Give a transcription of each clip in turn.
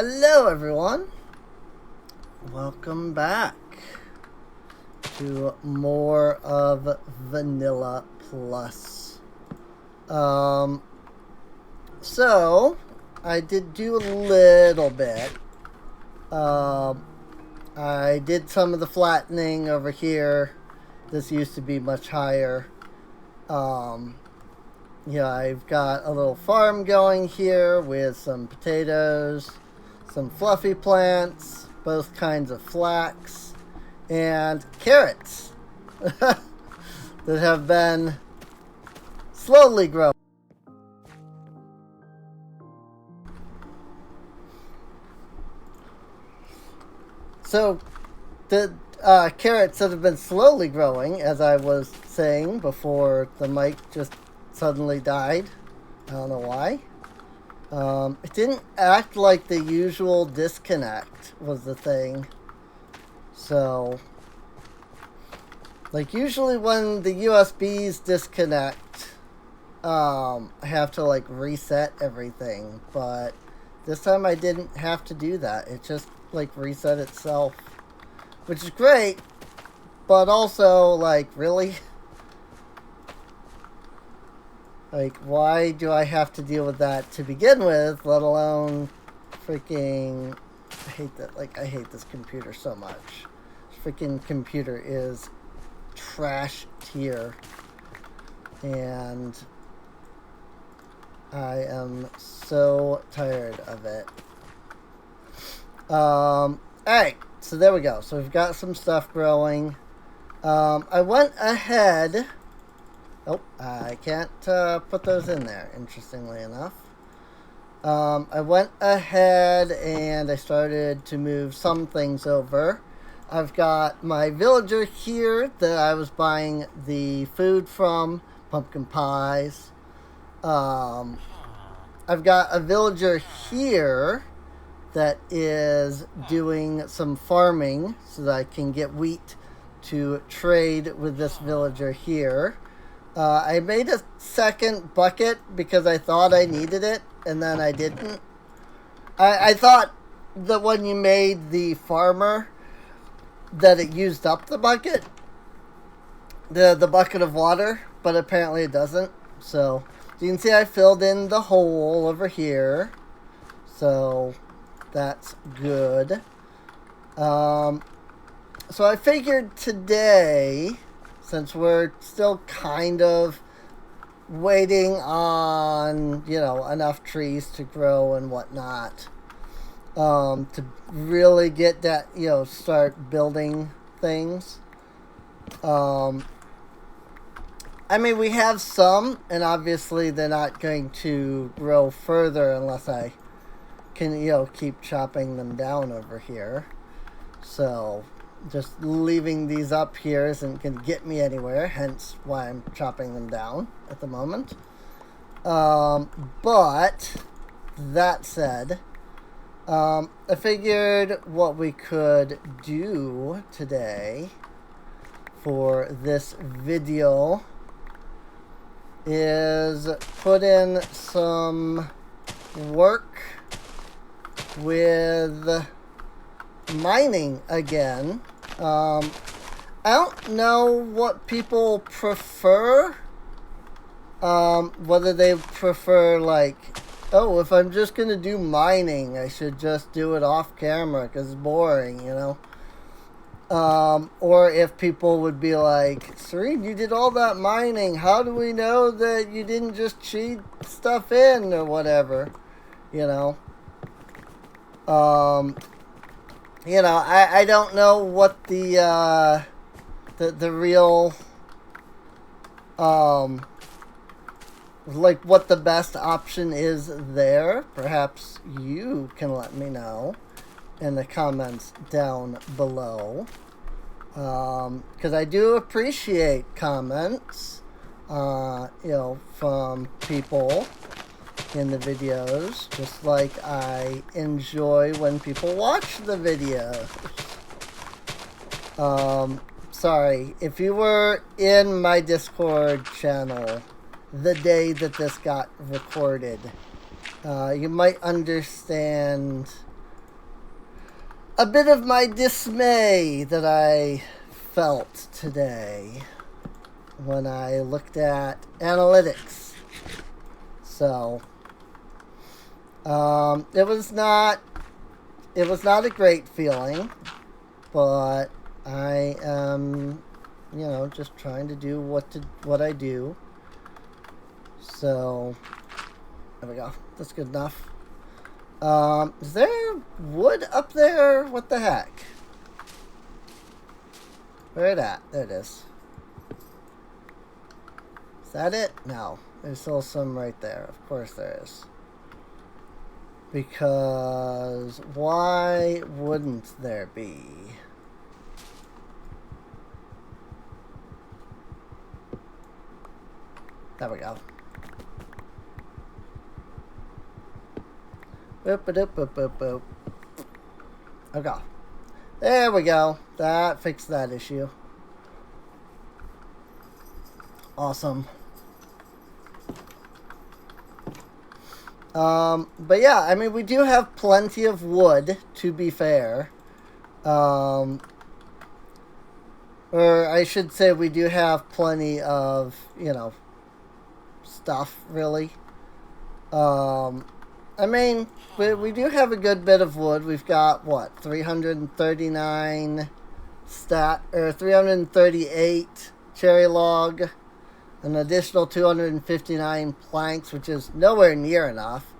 Hello everyone, welcome back to more of Vanilla Plus. So I did do a little bit. I did some of the flattening over here. This used to be much higher. I've got a little farm going here with some potatoes, some fluffy plants, both kinds of flax, and carrots that have been slowly growing. So the carrots that have been slowly growing, as I was saying before the mic just suddenly died. I don't know why. It didn't act like the usual disconnect was the thing. So, like usually when the USBs disconnect, I have to like reset everything. But this time I didn't have to do that. It just like reset itself. Which is great. But also like, really? Like, why do I have to deal with that to begin with, let alone freaking... I hate that. Like, I hate this computer so much. This freaking computer is trash tier. And I am so tired of it. Alright, so there we go. So we've got some stuff growing. I went ahead... Oh, I can't put those in there, interestingly enough. I went ahead and I started to move some things over. I've got my villager here that I was buying the food from, pumpkin pies. I've got a villager here that is doing some farming so that I can get wheat to trade with this villager here. I made a second bucket because I thought I needed it, and then I didn't. I thought that when you made the farmer, that it used up the bucket, the bucket of water, but apparently it doesn't. So you can see I filled in the hole over here, so that's good. So I figured today, since we're still kind of waiting on, enough trees to grow and whatnot, to really get that, start building things. I mean, we have some, and obviously they're not going to grow further unless I can, keep chopping them down over here. So just leaving these up here isn't going to get me anywhere, hence why I'm chopping them down at the moment. But that said, I figured what we could do today for this video is put in some work with mining again. I don't know what people prefer. Whether they prefer like, oh, if I'm just gonna do mining, I should just do it off camera because it's boring, or if people would be like, Serene, you did all that mining, how do we know that you didn't just cheat stuff in or whatever, I don't know what the real, like what the best option is there. Perhaps you can let me know in the comments down below. Because I do appreciate comments, from people in the videos, just like I enjoy when people watch the videos. Sorry, if you were in my Discord channel the day that this got recorded, you might understand a bit of my dismay that I felt today when I looked at analytics. So, it was not a great feeling, but I am, just trying to do what I do. So, there we go. That's good enough. Is there wood up there? What the heck? Where it at? There it is. Is that it? No. There's still some right there. Of course there is. Because why wouldn't there be? There we go. Boop, boop, boop, boop, boop. Okay. There we go. That fixed that issue. Awesome. But yeah, I mean, we do have plenty of wood, to be fair. Or I should say we do have plenty of, stuff, really. I mean, we do have a good bit of wood. We've got, 339 338 cherry log, an additional 259 planks, which is nowhere near enough.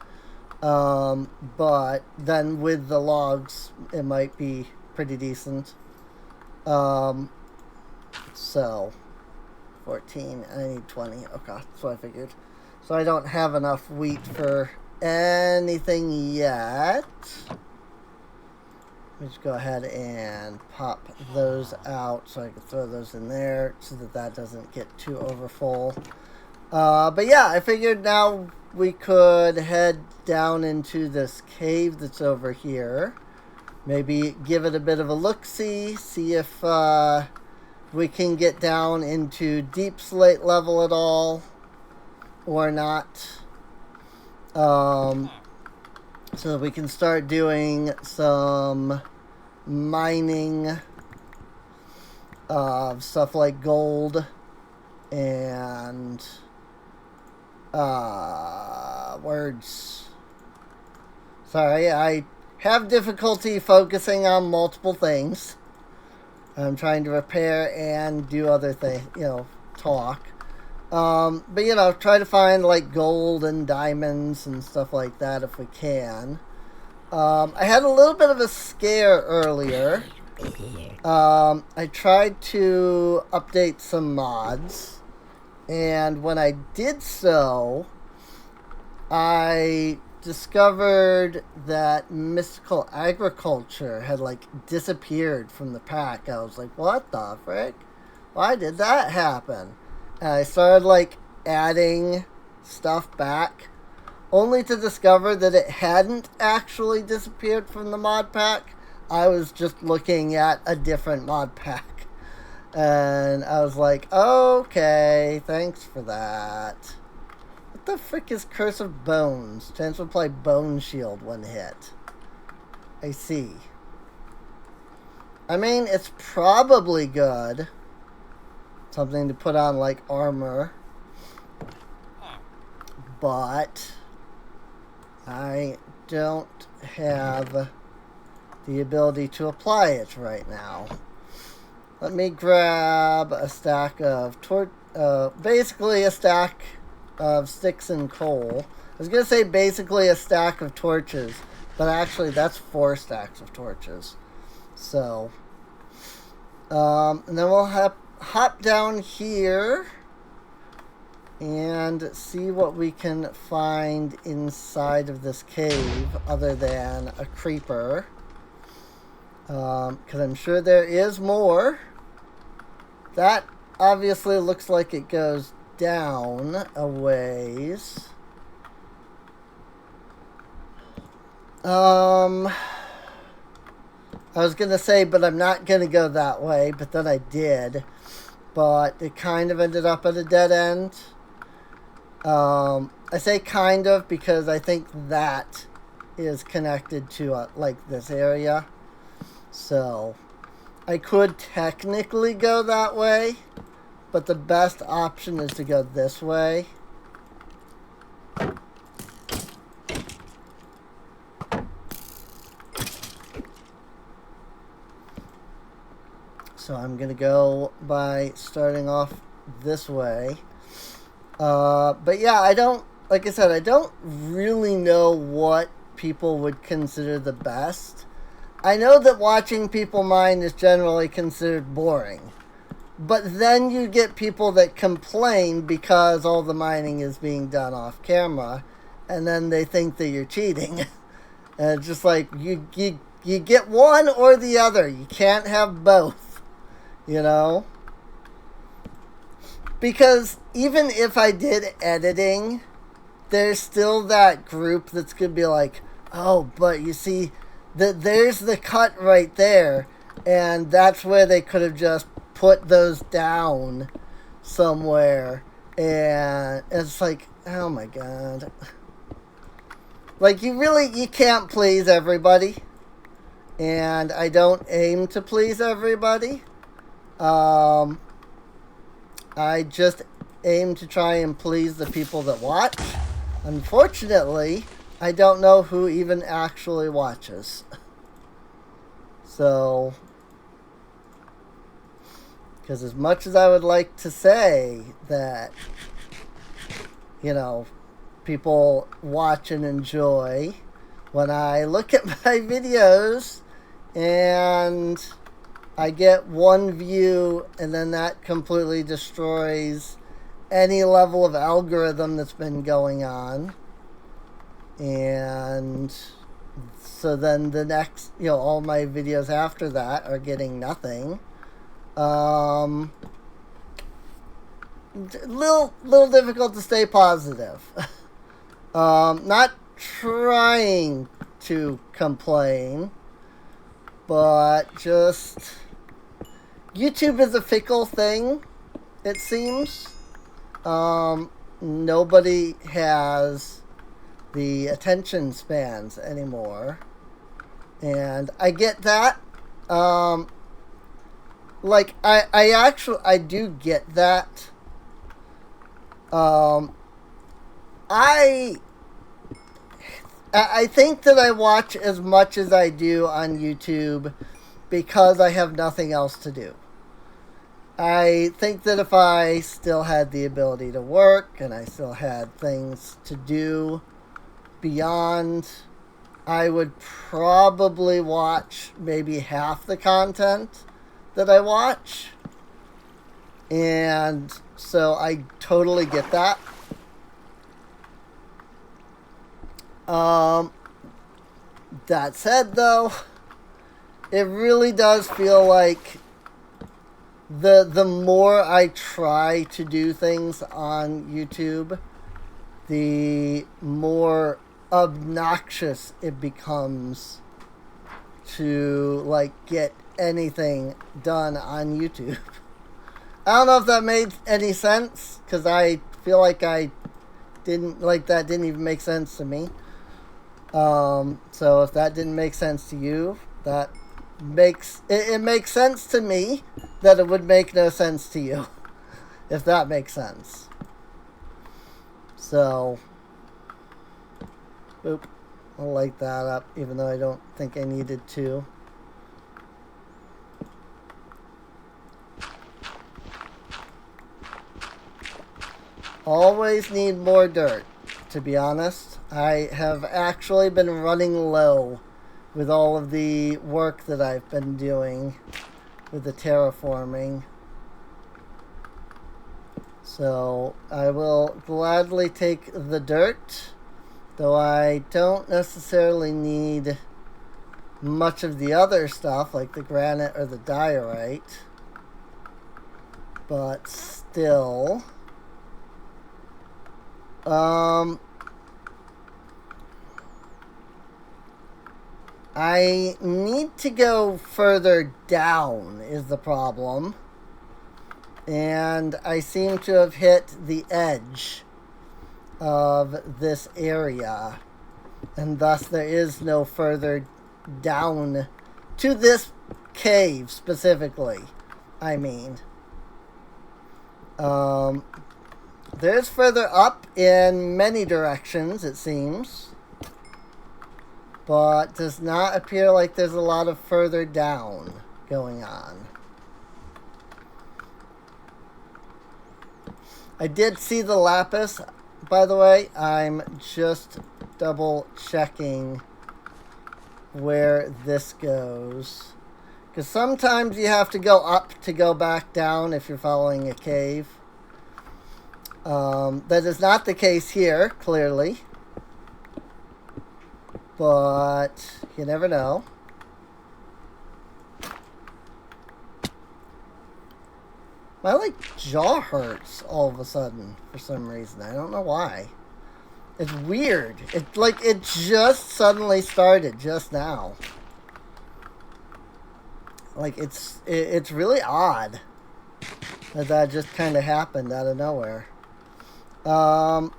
But then with the logs, it might be pretty decent. So, 14, I need 20. Okay, that's what I figured. So I don't have enough wheat for anything yet. Let me just go ahead and pop those out so I can throw those in there so that doesn't get too overfull. But yeah, I figured now we could head down into this cave that's over here. Maybe give it a bit of a look-see, see if we can get down into deep slate level at all or not. So that we can start doing some mining of stuff like gold and words. Sorry, I have difficulty focusing on multiple things. I'm trying to repair and do other things, talk. But, try to find, like, gold and diamonds and stuff like that if we can. I had a little bit of a scare earlier. I tried to update some mods, and when I did so, I discovered that mystical agriculture had, disappeared from the pack. I was like, what the frick? Why did that happen? And I started, adding stuff back, only to discover that it hadn't actually disappeared from the mod pack. I was just looking at a different mod pack. And I was like, okay, thanks for that. What the frick is Curse of Bones? Chance to apply Bone Shield when hit. I see. I mean, it's probably good. Something to put on like armor, but I don't have the ability to apply it right now. Let me grab a stack of basically a stack of sticks and coal. I was gonna say basically a stack of torches, but actually that's 4 stacks of torches. So, and then we'll hop down here and see what we can find inside of this cave other than a creeper, because I'm sure there is more. That obviously looks like it goes down a ways. I was gonna say, but I'm not gonna go that way, but then I did. But it kind of ended up at a dead end. I say kind of because I think that is connected to like this area. So I could technically go that way, but the best option is to go this way. So I'm going to go by starting off this way. But yeah, I don't, like I said, I don't really know what people would consider the best. I know that watching people mine is generally considered boring. But then you get people that complain because all the mining is being done off camera, and then they think that you're cheating. And it's just like, you get one or the other. You can't have both, you know? Because even if I did editing, there's still that group that's going to be like, oh, but you see, there's the cut right there, and that's where they could have just put those down somewhere. And it's like, oh my god. Like, you can't please everybody. And I don't aim to please everybody. I just aim to try and please the people that watch. Unfortunately, I don't know who even actually watches. So, because as much as I would like to say that, you know, people watch and enjoy, when I look at my videos and I get one view and then that completely destroys any level of algorithm that's been going on. And so then the next, you know, all my videos after that are getting nothing. Little difficult to stay positive. Not trying to complain, but just YouTube is a fickle thing, it seems. Nobody has the attention spans anymore, and I get that. Like, I do get that. I think that I watch as much as I do on YouTube because I have nothing else to do. I think that if I still had the ability to work and I still had things to do beyond, I would probably watch maybe half the content that I watch. And so I totally get that. That said, though, it really does feel like the more I try to do things on YouTube, the more obnoxious it becomes to, like, get anything done on YouTube. I don't know if that made any sense, because I feel like that didn't even make sense to me. So if that didn't make sense to you, that makes sense to me that it would make no sense to you, if that makes sense. So, boop, I'll light that up, even though I don't think I needed to. Always need more dirt, to be honest. I have actually been running low with all of the work that I've been doing with the terraforming. So I will gladly take the dirt, though I don't necessarily need much of the other stuff like the granite or the diorite. But still, I need to go further down is the problem. And I seem to have hit the edge of this area. And thus there is no further down to this cave specifically, I mean. There's further up in many directions, it seems. But does not appear like there's a lot of further down going on. I did see the lapis, by the way. I'm just double checking where this goes. Because sometimes you have to go up to go back down if you're following a cave. That is not the case here, clearly. But you never know. My, jaw hurts all of a sudden for some reason. I don't know why. It's weird. It just suddenly started just now. It's really odd that just kind of happened out of nowhere. Well,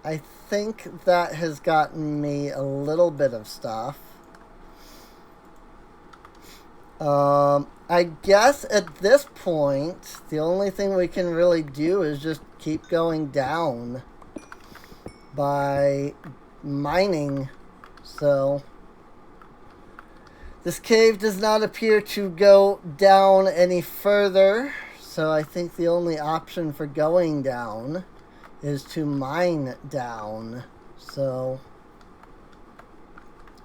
I think that has gotten me a little bit of stuff. I guess at this point, the only thing we can really do is just keep going down by mining. So, this cave does not appear to go down any further. So I think the only option for going down is to mine down. So,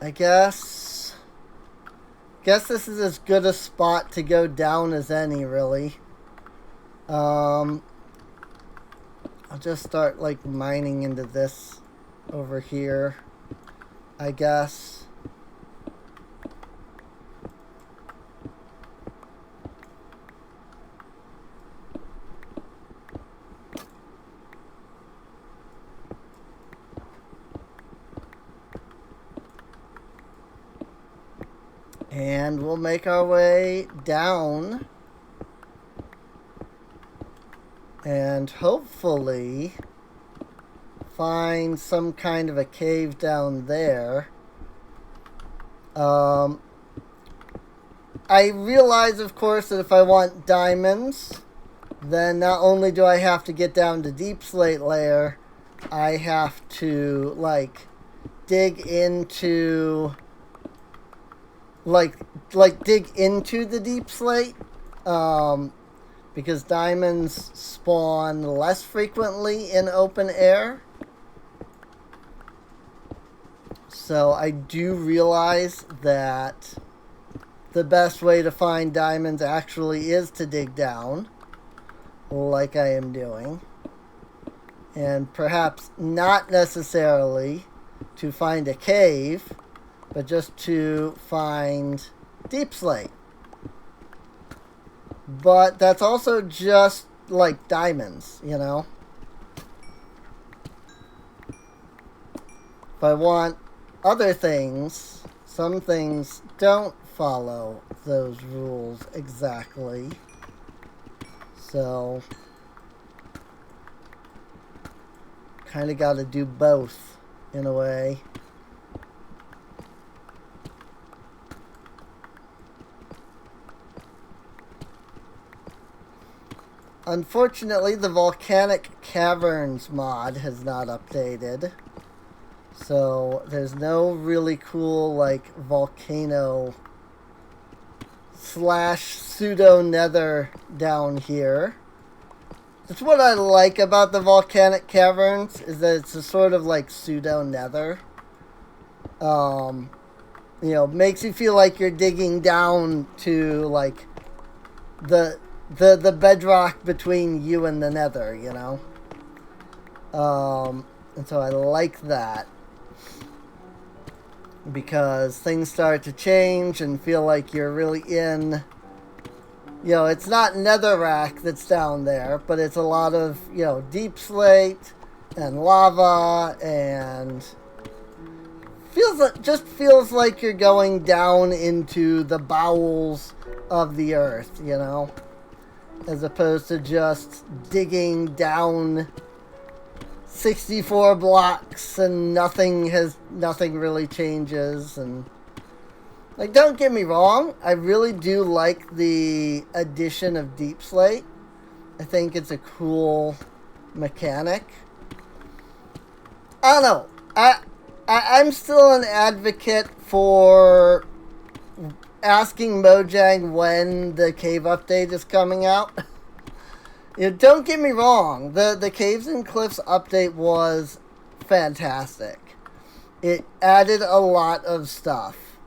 I guess this is as good a spot to go down as any, really. I'll just start, mining into this over here, I guess. And we'll make our way down. And hopefully find some kind of a cave down there. I realize, of course, that if I want diamonds, then not only do I have to get down to deep slate layer, I have to, dig into... dig into the deep slate, because diamonds spawn less frequently in open air. So I do realize that the best way to find diamonds actually is to dig down, like I am doing. And perhaps not necessarily to find a cave, but just to find deep slate. But that's also just like diamonds, you know? If I want other things, some things don't follow those rules exactly. So, kind of got to do both in a way. Unfortunately, the volcanic caverns mod has not updated. So, there's no really cool, volcano / pseudo nether down here. That's what I like about the volcanic caverns, is that it's a sort of pseudo nether. Makes you feel like you're digging down to the bedrock between you and the nether, you know? And so I like that. Because things start to change and feel like you're really in... it's not netherrack that's down there, but it's a lot of, deep slate and lava, and feels like you're going down into the bowels of the earth, as opposed to just digging down 64 blocks and nothing really changes. And like, don't get me wrong, I really do like the addition of Deep Slate. I think it's a cool mechanic. I don't know. I'm still an advocate for asking Mojang when the cave update is coming out. Don't get me wrong, the Caves and Cliffs update was fantastic. It added a lot of stuff.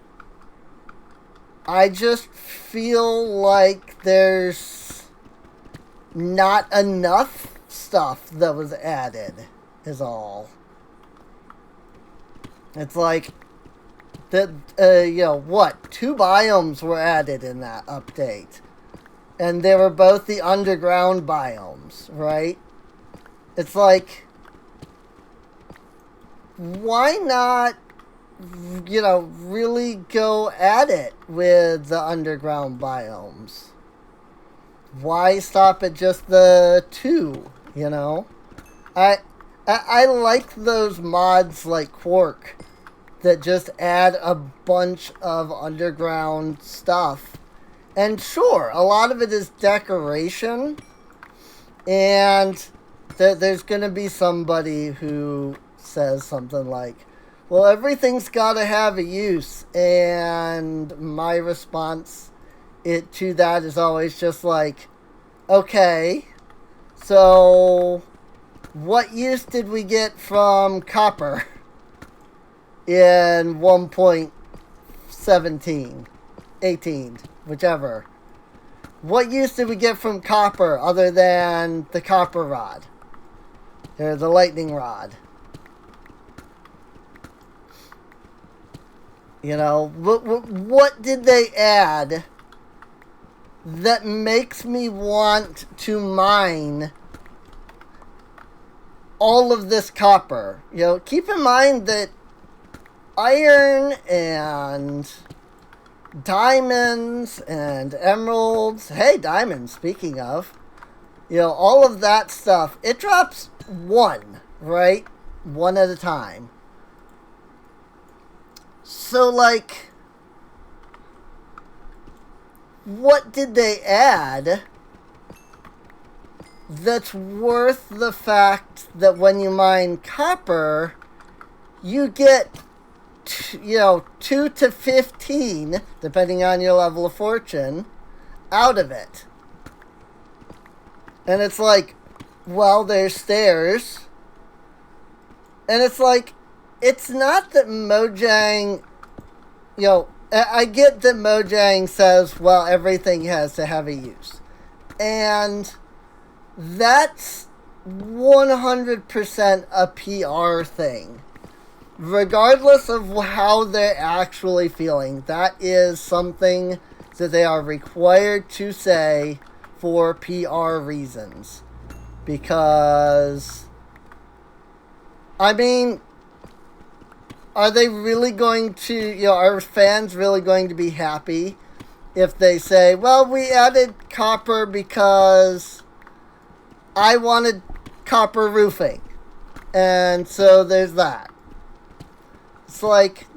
I just feel like there's not enough stuff that was added, is all. It's like, two biomes were added in that update. And they were both the underground biomes, right? It's like, why not, really go at it with the underground biomes? Why stop at just the 2, I like those mods like Quark that just add a bunch of underground stuff. And sure, a lot of it is decoration. And there's going to be somebody who says something like, well, everything's got to have a use. And my response to that is always just like, okay, so what use did we get from copper in 1.17, 18, whichever? What use did we get from copper other than the copper rod? Or the lightning rod? What did they add that makes me want to mine all of this copper? Keep in mind that iron and diamonds and emeralds, diamonds, speaking of, all of that stuff, it drops 1, right? 1 at a time. So, like, what did they add that's worth the fact that when you mine copper, you get, 2 to 15, depending on your level of fortune, out of it? And it's like, well, there's stairs. And it's like, it's not that Mojang, I get that Mojang says, well, everything has to have a use. And that's 100% a PR thing. Regardless of how they're actually feeling, that is something that they are required to say for PR reasons. Because, I mean, are they really going to, are fans really going to be happy if they say, well, we added copper because I wanted copper roofing, and so there's that? It's like,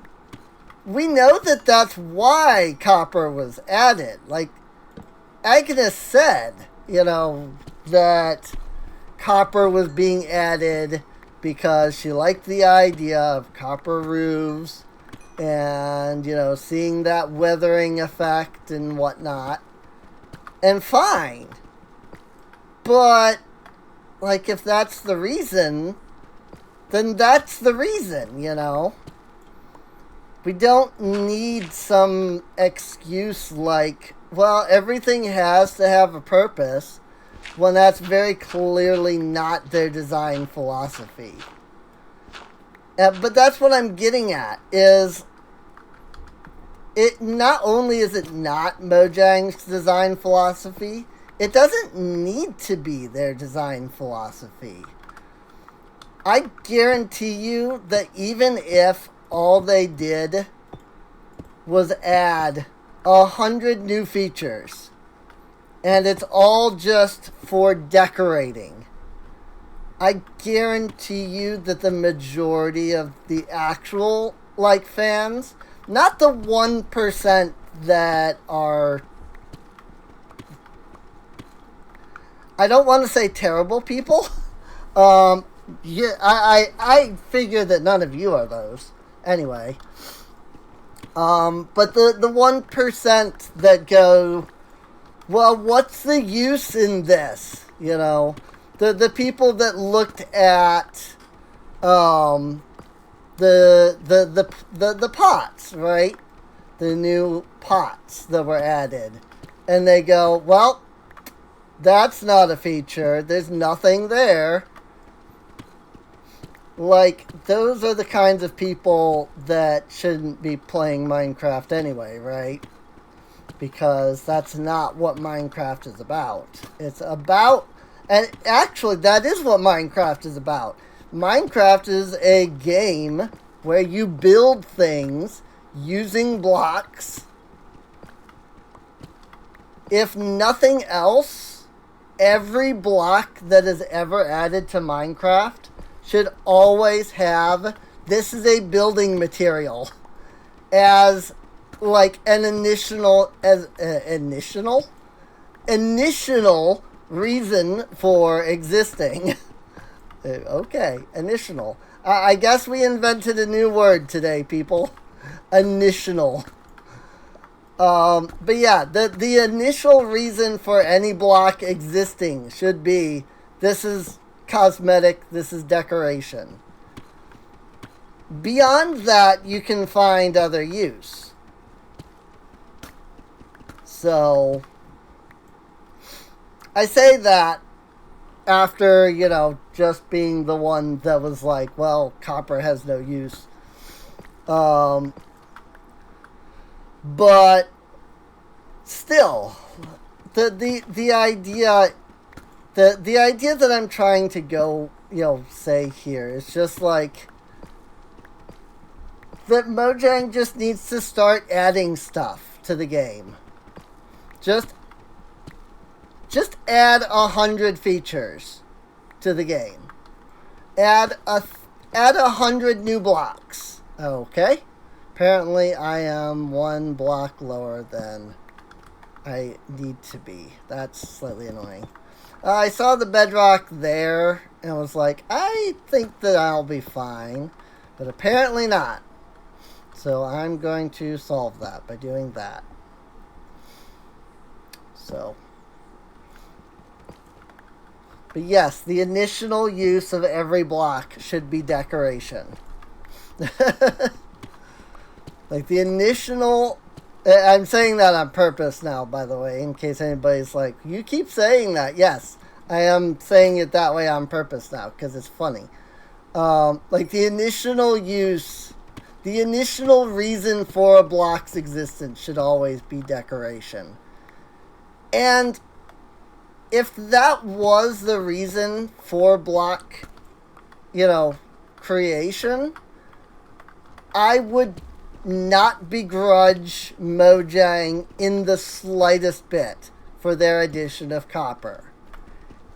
we know that that's why copper was added. Like, Agnes said, that copper was being added because she liked the idea of copper roofs and, seeing that weathering effect and whatnot. And fine. But, like, if that's the reason, then that's the reason, We don't need some excuse like, well, everything has to have a purpose, when that's very clearly not their design philosophy. But that's what I'm getting at, is it not only is it not Mojang's design philosophy, it doesn't need to be their design philosophy. I guarantee you that even if all they did was add 100 new features, and it's all just for decorating, I guarantee you that the majority of the actual like fans, not the 1% that are, I don't want to say terrible people. Yeah, I figure that none of you are those anyway. But the 1% that go, well, what's the use in this? You know, the people that looked at the pots, right? The new pots that were added, and they go, well, that's not a feature. There's nothing there. Like, those are the kinds of people that shouldn't be playing Minecraft anyway, right? Because that's not what Minecraft is about. It's about, and actually that is what Minecraft is about. Minecraft is a game where you build things using blocks. If nothing else, every block that is ever added to Minecraft should always have, this is a building material, as like an initial reason for existing. Okay, initial. I guess we invented a new word today, people. Initial. But yeah, the initial reason for any block existing should be, this is cosmetic, this is decoration. Beyond that, you can find other use. So, I say that after, you know, just being the one that was like, well, copper has no use. But still, the idea that I'm trying to go, you know, say here is just like that Mojang just needs to start adding stuff to the game. Just add 100 features to the game. Add 100 new blocks. Okay. Apparently I am one block lower than I need to be. That's slightly annoying. I saw the bedrock there and was like, I think that I'll be fine. But apparently not. So I'm going to solve that by doing that. So. But yes, the initial use of every block should be decoration. Like the initial... I'm saying that on purpose now, by the way, in case anybody's like, you keep saying that. Yes, I am saying it that way on purpose now, because it's funny. Like the initial use... The initial reason for a block's existence should always be decoration. And if that was the reason for block, you know, creation, I would not begrudge Mojang in the slightest bit for their addition of copper.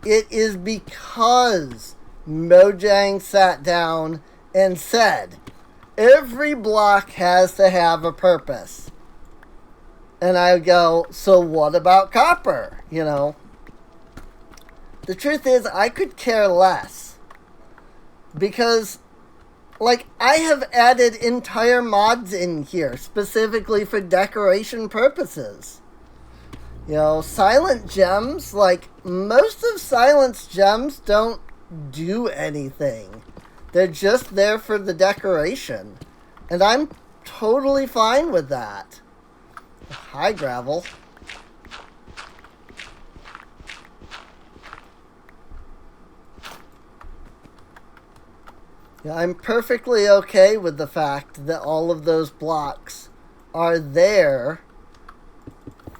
It is because Mojang sat down and said, every block has to have a purpose. And I go, so what about copper? You know? The truth is, I could care less. Because, like, I have added entire mods in here specifically for decoration purposes. You know, silent gems, like, most of Silent's gems don't do anything. They're just there for the decoration. And I'm totally fine with that. Hi, gravel. Yeah, I'm perfectly okay with the fact that all of those blocks are there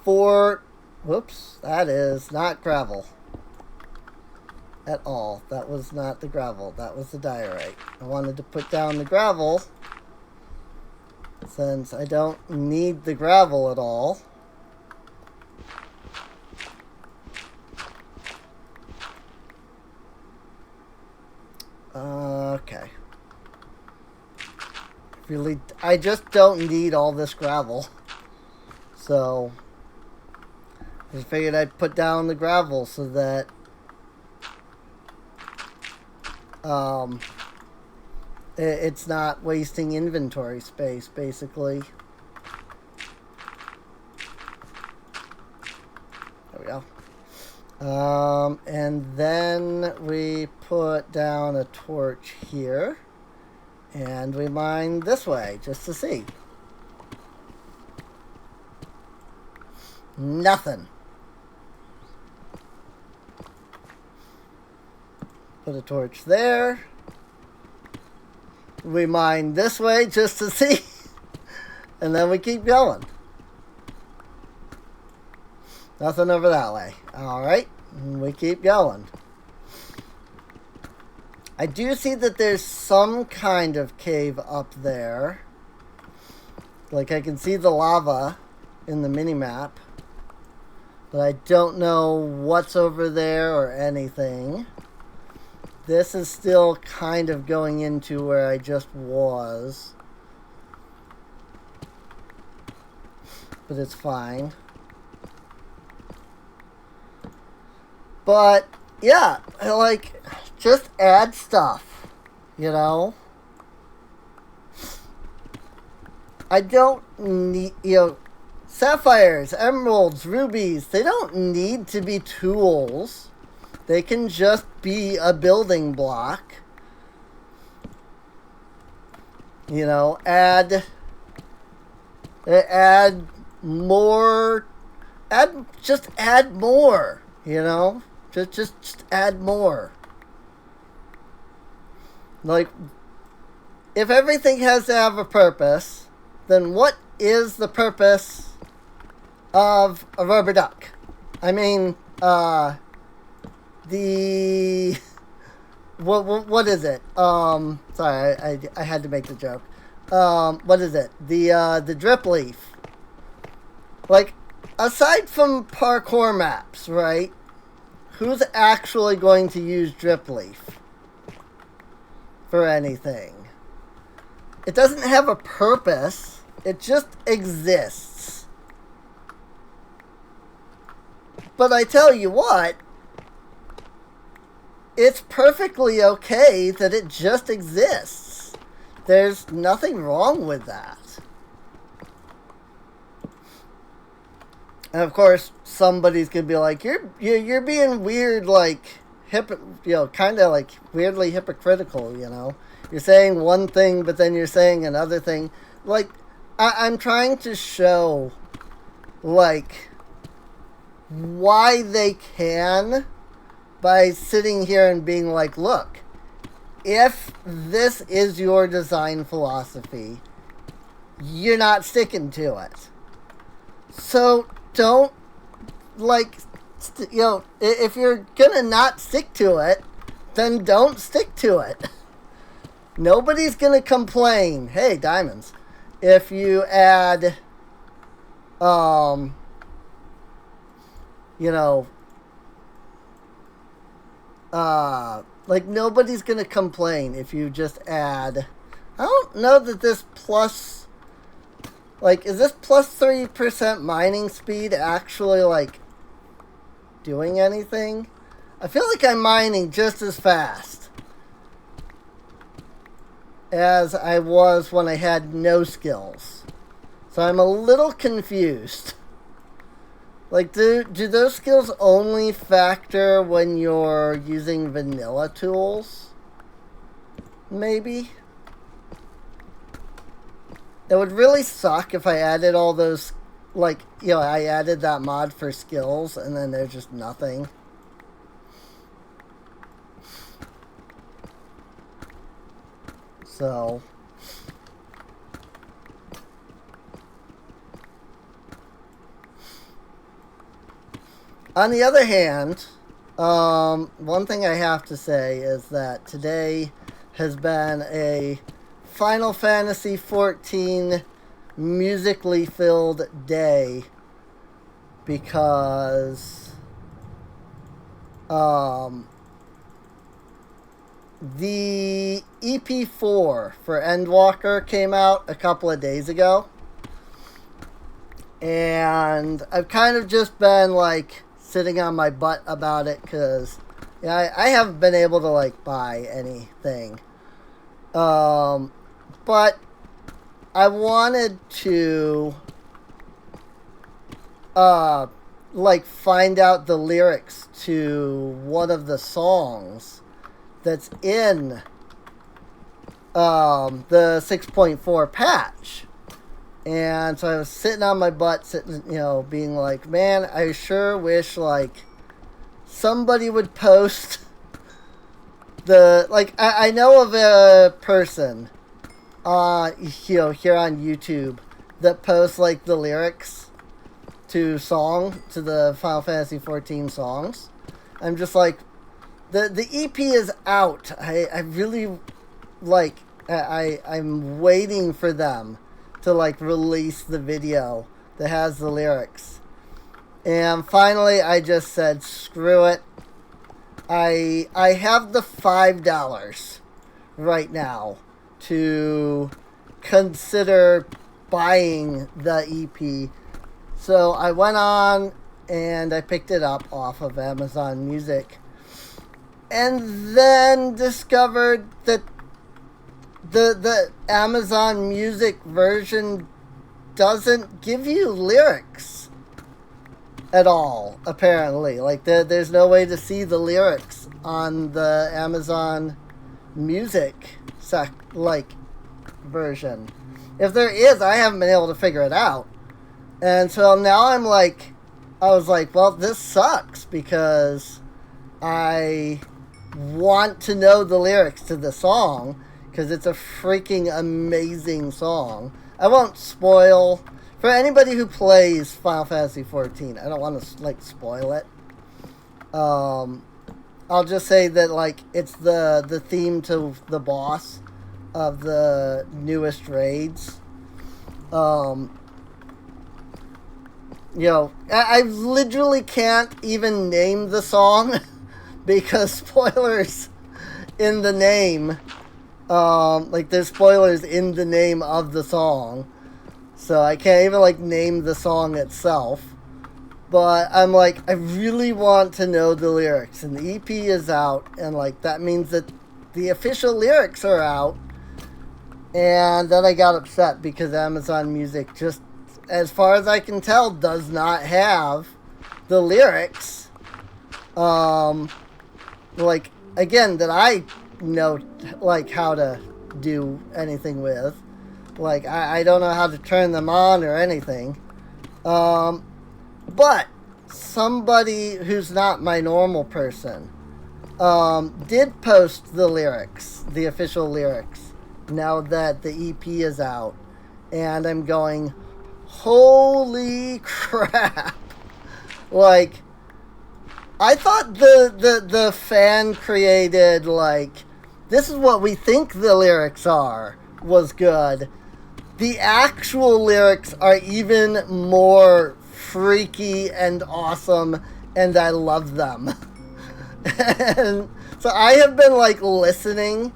for... Whoops, that is not gravel. At all. That was not the gravel. That was the diorite. I wanted to put down the gravel since I don't need the gravel at all. Okay. Really, I just don't need all this gravel. So, I just figured I'd put down the gravel so that it's not wasting inventory space, basically. There we go. And then we put down a torch here. And we mine this way, just to see. Nothing. Put a torch there. We mine this way, just to see. And then we keep going. Nothing over that way. Alright, we keep going. I do see that there's some kind of cave up there. Like, I can see the lava in the mini-map. But I don't know what's over there or anything. This is still kind of going into where I just was. But it's fine. But, yeah, like, just add stuff, you know? I don't need, sapphires, emeralds, rubies, they don't need to be tools. They can just be a building block. You know, add more, just add more, you know? Just add more. Like, if everything has to have a purpose, then what is the purpose of a rubber duck? I mean, what is it? Sorry, I had to make the joke. What is it? The drip leaf. Like, aside from parkour maps, right? Who's actually going to use drip leaf for anything? It doesn't have a purpose. It just exists. But I tell you what, it's perfectly okay that it just exists. There's nothing wrong with that. And of course, somebody's gonna be like, "You're being weird, like kind of like weirdly hypocritical. You know, you're saying one thing, but then you're saying another thing. Like, I'm trying to show, like, why they can by sitting here and being like, look, if this is your design philosophy, you're not sticking to it. So don't, like, if you're gonna not stick to it, then don't stick to it. Nobody's gonna complain. Hey, diamonds. If you add, like, nobody's gonna complain if you just add, I don't know that this plus, like, is this plus 30% mining speed actually, like, doing anything? I feel like I'm mining just as fast as I was when I had no skills. So I'm a little confused. Like, do those skills only factor when you're using vanilla tools? Maybe? It would really suck if I added all those, like, I added that mod for skills and then there's just nothing. So, on the other hand, one thing I have to say is that today has been a Final Fantasy XIV musically filled day because the EP4 for Endwalker came out a couple of days ago. And I've kind of just been, like, sitting on my butt about it because I haven't been able to, like, buy anything. But I wanted to, like, find out the lyrics to one of the songs that's in the 6.4 patch. And so I was sitting on my butt, being like, man, I sure wish, like, somebody would post I know of a person, here on YouTube that posts, like, the lyrics to the Final Fantasy 14 songs. I'm just like, the EP is out. I really, like, I'm waiting for them to, like, release the video that has the lyrics. And finally, I just said, screw it. I have the $5 right now to consider buying the EP. So I went on and I picked it up off of Amazon Music. And then discovered that the Amazon Music version doesn't give you lyrics at all, apparently. Like, there's no way to see the lyrics on the Amazon Music version. If there is, I haven't been able to figure it out. And so now I was like, well, this sucks because I want to know the lyrics to the song because it's a freaking amazing song. I won't spoil for anybody who plays Final Fantasy 14. I don't want to, like, spoil it. I'll just say that, like, it's the theme to the boss of the newest raids. I literally can't even name the song because spoilers in the name. There's spoilers in the name of the song. So I can't even, like, name the song itself. But I'm like, I really want to know the lyrics. And the EP is out. And, like, that means that the official lyrics are out. And then I got upset because Amazon Music just, as far as I can tell, does not have the lyrics. Again, that I know, like, how to do anything with. Like, I don't know how to turn them on or anything. But somebody who's not my normal person did post the lyrics, the official lyrics, now that the EP is out. And I'm going, holy crap. Like, I thought the fan created, like, this is what we think the lyrics are, was good. The actual lyrics are even more freaky and awesome, and I love them. And so I have been, like, listening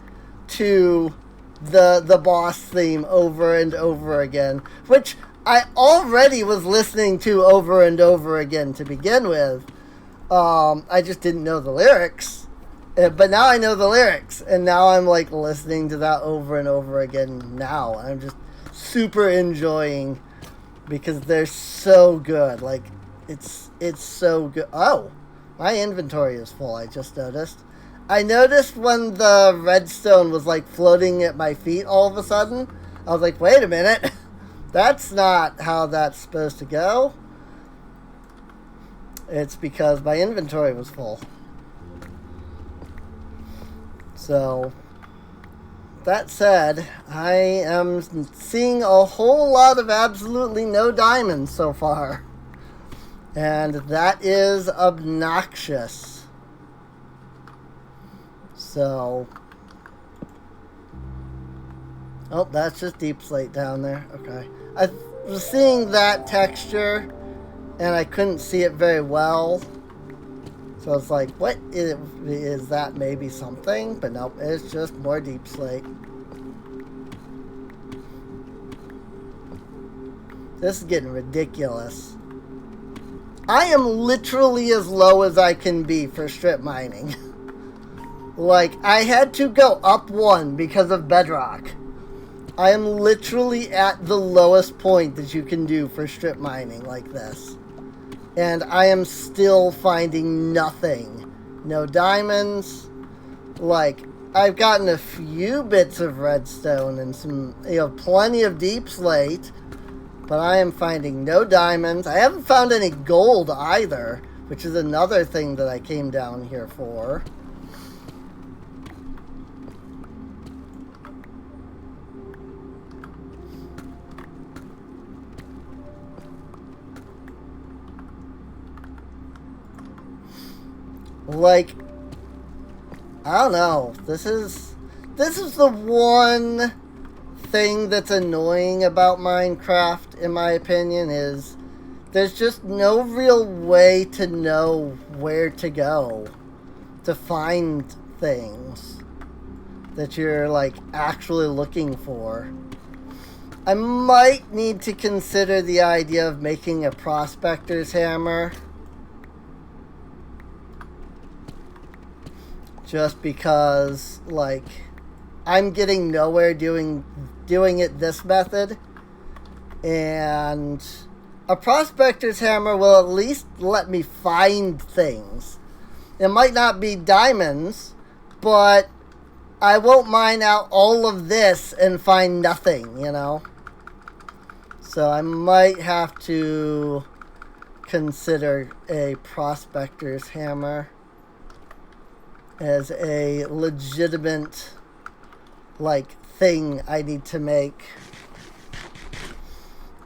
to the boss theme over and over again, which I already was listening to over and over again to begin with. I just didn't know the lyrics. But now I know the lyrics, and now I'm, like, listening to that over and over again now. I'm just super enjoying because they're so good. Like, it's so good. Oh, my inventory is full, I just noticed. I noticed when the redstone was, like, floating at my feet all of a sudden. I was like, wait a minute. That's not how that's supposed to go. It's because my inventory was full. So, that said, I am seeing a whole lot of absolutely no diamonds so far. And that is obnoxious. So, oh, that's just deep slate down there. Okay. I was seeing that texture, and I couldn't see it very well. So So it's like, what is that? Maybe something? But nope, it's just more deep slate. This is getting ridiculous. I am literally as low as I can be for strip mining. Like, I had to go up 1 because of bedrock. I am literally at the lowest point that you can do for strip mining like this. And I am still finding nothing. No diamonds. Like, I've gotten a few bits of redstone and some, plenty of deep slate. But I am finding no diamonds. I haven't found any gold either, which is another thing that I came down here for. Like, I don't know. This is the one thing that's annoying about Minecraft, in my opinion, is there's just no real way to know where to go to find things that you're, like, actually looking for. I might need to consider the idea of making a prospector's hammer. Just because, like, I'm getting nowhere doing it this method. And a prospector's hammer will at least let me find things. It might not be diamonds, but I won't mine out all of this and find nothing, So I might have to consider a prospector's hammer as a legitimate, like, thing I need to make.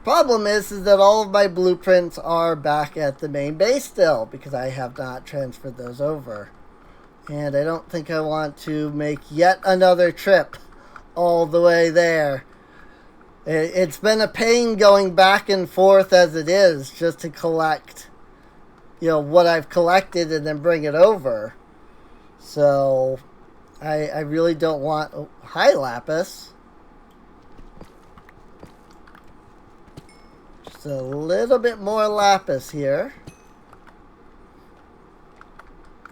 Problem is that all of my blueprints are back at the main base still, because I have not transferred those over. And I don't think I want to make yet another trip all the way there. It's been a pain going back and forth as it is, just to collect, what I've collected and then bring it over. So, I really don't want... Oh, hi, Lapis. Just a little bit more Lapis here.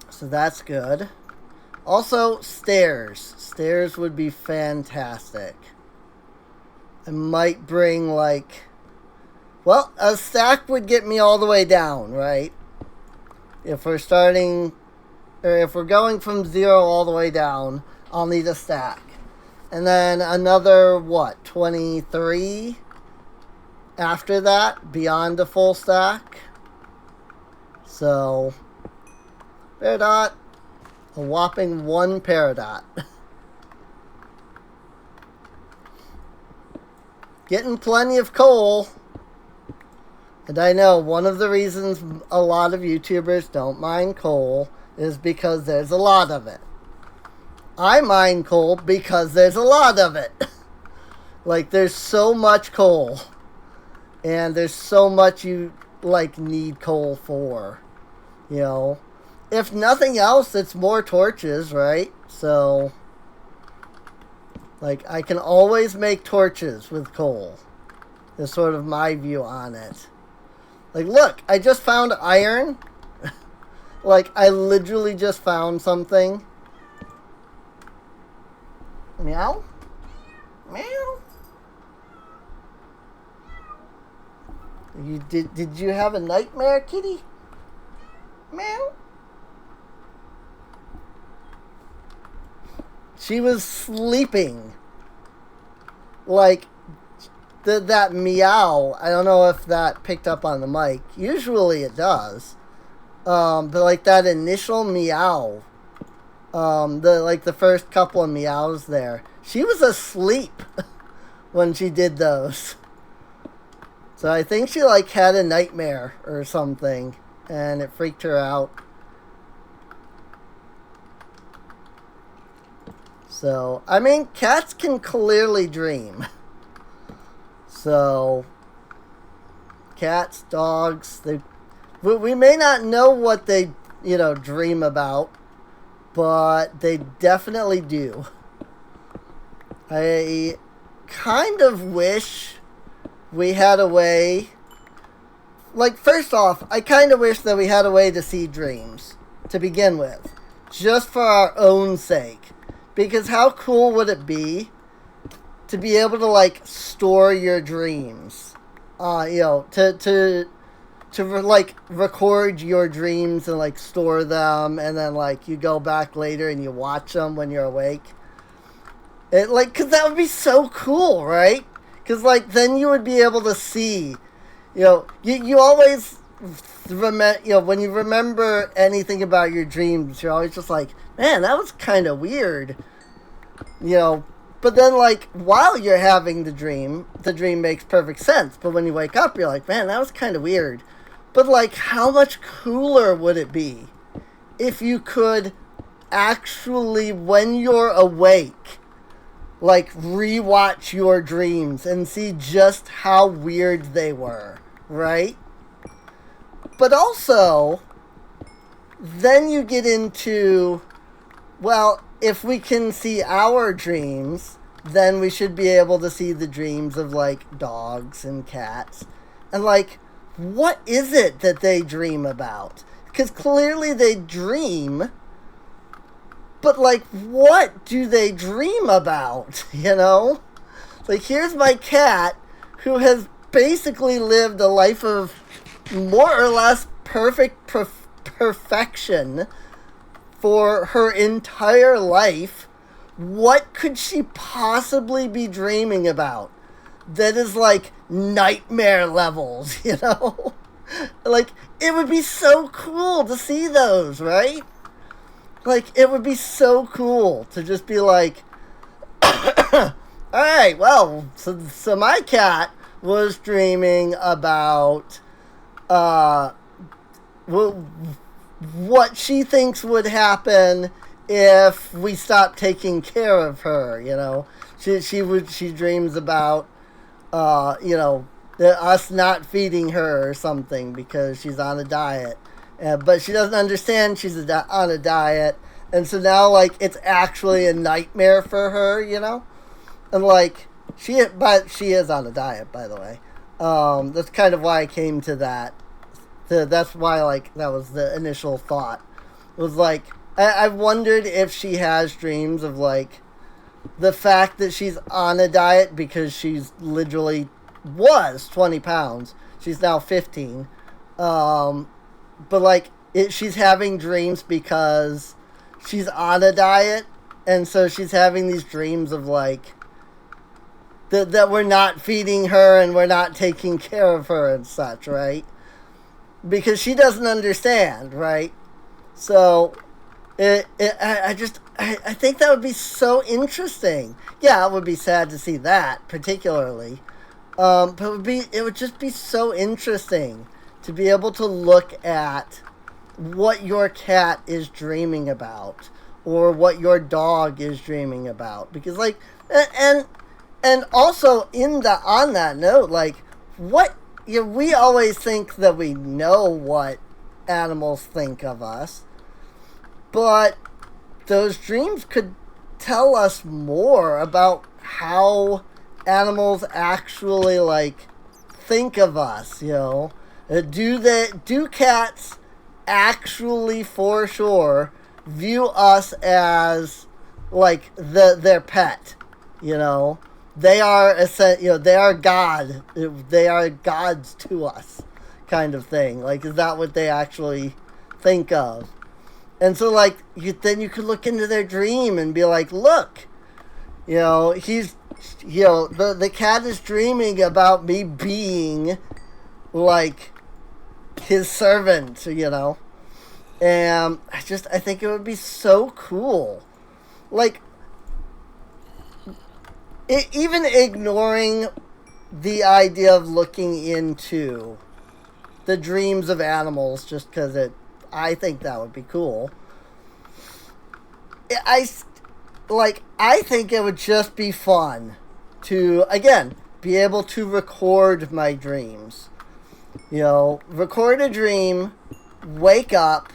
So that's good. Also, stairs. Stairs would be fantastic. I might bring, like... Well, a stack would get me all the way down, right? If we're starting... Or if we're going from 0 all the way down, I'll need a stack. And then another, 23 after that, beyond a full stack. So, Peridot, a whopping 1 Peridot. Getting plenty of coal. And I know one of the reasons a lot of YouTubers don't mine coal is because there's a lot of it. I mine coal because there's a lot of it. Like, there's so much coal. And there's so much you, like, need coal for. If nothing else, it's more torches, right? So, like, I can always make torches with coal. Is sort of my view on it. Like, look, I just found iron. Like, I literally just found something. Meow? Meow? Did you have a nightmare, kitty? Meow? She was sleeping. Like, that meow, I don't know if that picked up on the mic. Usually it does. But like that initial meow, the first couple of meows there, she was asleep when she did those. So I think she like had a nightmare or something, and it freaked her out. So, I mean, cats can clearly dream. So, cats, dogs, we may not know what they dream about, but they definitely do. I kind of wish we had a way. Like, first off, I kind of wish that we had a way to see dreams to begin with, just for our own sake. Because how cool would it be to be able to, like, store your dreams? To record your dreams and, like, store them, and then, like, you go back later and you watch them when you're awake. Because that would be so cool, right? Because, like, then you would be able to see, you always remember, when you remember anything about your dreams, you're always just like, man, that was kind of weird, But then, like, while you're having the dream makes perfect sense. But when you wake up, you're like, man, that was kind of weird. But, like, how much cooler would it be if you could actually, when you're awake, like, rewatch your dreams and see just how weird they were, right? But also, then you get into, well, if we can see our dreams, then we should be able to see the dreams of, like, dogs and cats. And, like, what is it that they dream about? Because clearly they dream, but, like, what do they dream about, Like, here's my cat who has basically lived a life of more or less perfect perfection for her entire life. What could she possibly be dreaming about that is, like, nightmare levels, Like, it would be so cool to see those, right? Like, it would be so cool to just be like, alright, well, so my cat was dreaming about what she thinks would happen if we stopped taking care of her, She dreams about, us not feeding her or something because she's on a diet. But she doesn't understand she's on a diet. And so now, like, it's actually a nightmare for her, And, like, she is on a diet, by the way. That's kind of why I came to that. That's why, like, that was the initial thought. It was like, I wondered if she has dreams of, like, the fact that she's on a diet because she's literally was 20 pounds. She's now 15. But, like, she's having dreams because she's on a diet. And so she's having these dreams of, like, that we're not feeding her and we're not taking care of her and such, right? Because she doesn't understand, right? So, I think that would be so interesting. Yeah, it would be sad to see that, particularly. But it would just be so interesting to be able to look at what your cat is dreaming about or what your dog is dreaming about. Because, like, and also on that note, like, what, we always think that we know what animals think of us, but those dreams could tell us more about how animals actually, like, think of us, Do cats actually, for sure, view us as, like, their pet, They are, they are God. They are gods to us, kind of thing. Like, is that what they actually think of? And so, like, then you could look into their dream and be like, look, he's, the cat is dreaming about me being, like, his servant, And I think it would be so cool. Like, even ignoring the idea of looking into the dreams of animals, just because I think that would be cool. I think it would just be fun to, again, be able to record my dreams. Record a dream, wake up,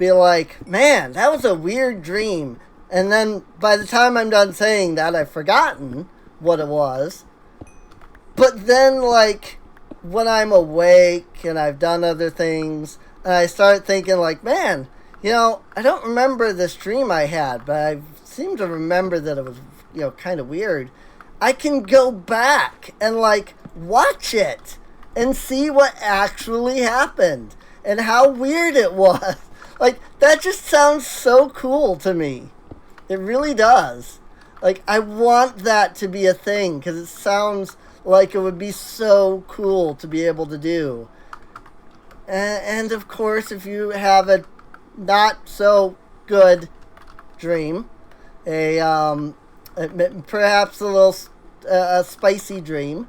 be like, man, that was a weird dream. And then by the time I'm done saying that, I've forgotten what it was. But then, like, when I'm awake and I've done other things, and I start thinking, like, man, you know, I don't remember this dream I had, but I seem to remember that it was, you know, kind of weird. I can go back and, like, watch it and see what actually happened and how weird it was. Like, that just sounds so cool to me. It really does. Like, I want that to be a thing because it sounds like it would be so cool to be able to do. And of course, if you have a not so good dream, perhaps a little spicy dream,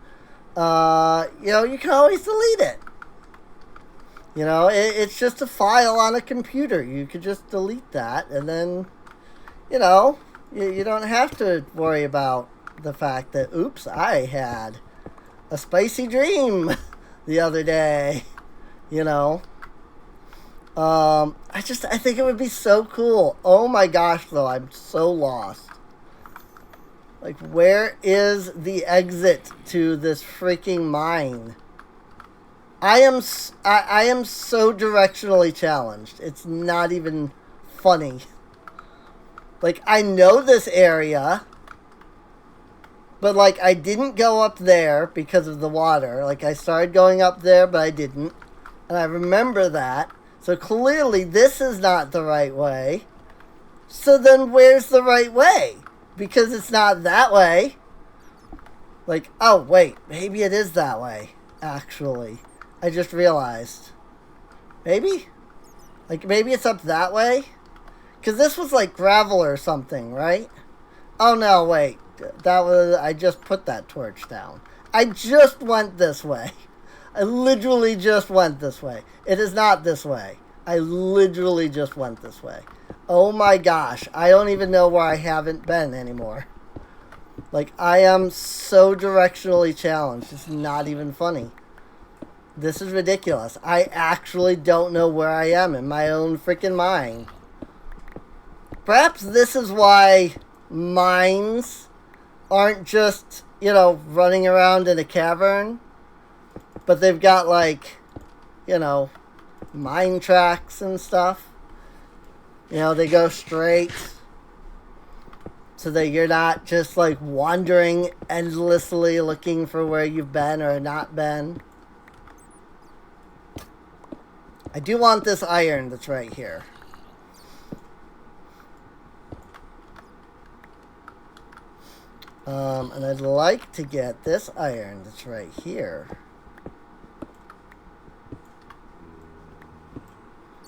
you know, you can always delete it. You know, it's just a file on a computer. You could just delete that, and then, you know, you don't have to worry about the fact that, oops, I had a spicy dream the other day. You know, I think it would be so cool. Oh my gosh, though, I'm so lost. Like, where is the exit to this freaking mine? I am so directionally challenged. It's not even funny. Like, I know this area, but, like, I didn't go up there because of the water. Like, I started going up there, but I didn't. And I remember that. So clearly this is not the right way. So then where's the right way? Because it's not that way. Like, oh, wait. Maybe it is that way, actually. I just realized. Maybe? Like, maybe it's up that way? Because this was like gravel or something, right? Oh, no, wait. I just put that torch down. I just went this way. I literally just went this way. It is not this way. I literally just went this way. Oh my gosh. I don't even know where I haven't been anymore. Like, I am so directionally challenged. It's not even funny. This is ridiculous. I actually don't know where I am in my own freaking mind. Perhaps this is why mines aren't just, you know, running around in a cavern. But they've got, like, you know, mine tracks and stuff. You know, they go straight so that you're not just, like, wandering endlessly looking for where you've been or not been. I do want this iron that's right here. And I'd like to get this iron that's right here.